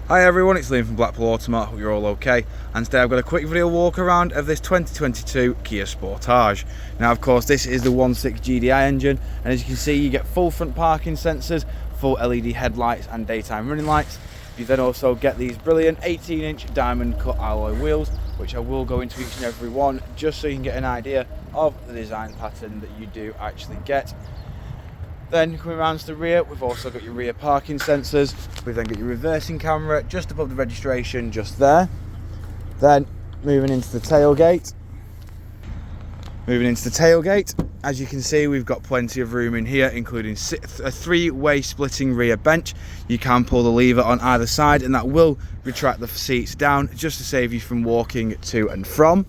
Hi everyone, it's Liam from Blackpool Automart, hope you're all okay. And today I've got a quick video walk around of this 2022 Kia Sportage. Now of course this is the 1.6 GDI engine, and as you can see you get full front parking sensors, full LED headlights and daytime running lights. You then also get these brilliant 18-inch diamond cut alloy wheels, which I will go into each and every one just so you can get an idea of the design pattern that you do actually get. Then coming around to the rear, we've also got your rear parking sensors. We've then got your reversing camera just above the registration, just there. Then moving into the tailgate. As you can see, we've got plenty of room in here, including a three-way splitting rear bench. You can pull the lever on either side, and that will retract the seats down just to save you from walking to and from.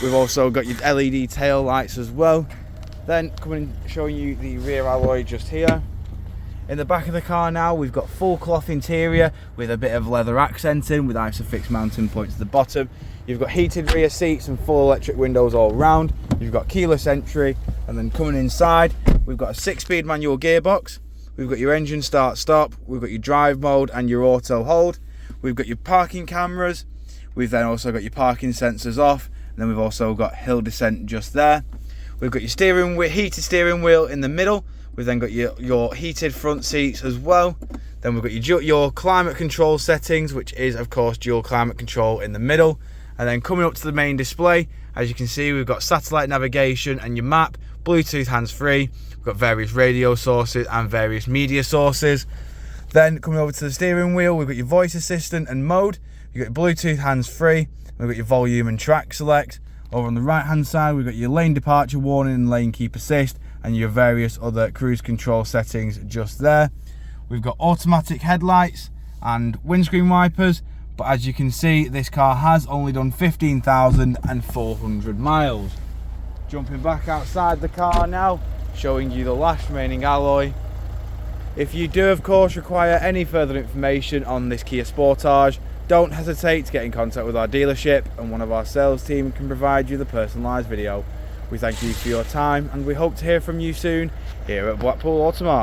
We've also got your LED tail lights as well. Then coming and showing you the rear alloy just here. In the back of the car now, we've got full cloth interior with a bit of leather accenting with Isofix mounting points at the bottom. You've got heated rear seats and full electric windows all round. You've got keyless entry, and then coming inside, we've got a 6-speed manual gearbox. We've got your engine start stop. We've got your drive mode and your auto hold. We've got your parking cameras. We've then also got your parking sensors off, and then we've also got hill descent just there. We've got your steering wheel, heated steering wheel in the middle. We've then got your heated front seats as well. Then we've got your climate control settings, which is of course dual climate control in the middle. And then coming up to the main display, as you can see, we've got satellite navigation and your map, Bluetooth hands-free. We've got various radio sources and various media sources. Then coming over to the steering wheel, we've got your voice assistant and mode. You've got your Bluetooth hands-free. We've got your volume and track select. Over on the right hand side, we've got your lane departure warning and lane keep assist, and your various other cruise control settings just there. We've got automatic headlights and windscreen wipers, but as you can see, this car has only done 15,400 miles. Jumping back outside the car now, showing you the last remaining alloy. If you do of course require any further information on this Kia Sportage, don't hesitate to get in contact with our dealership, and one of our sales team can provide you the personalised video. We thank you for your time, and we hope to hear from you soon here at Blackpool Automart.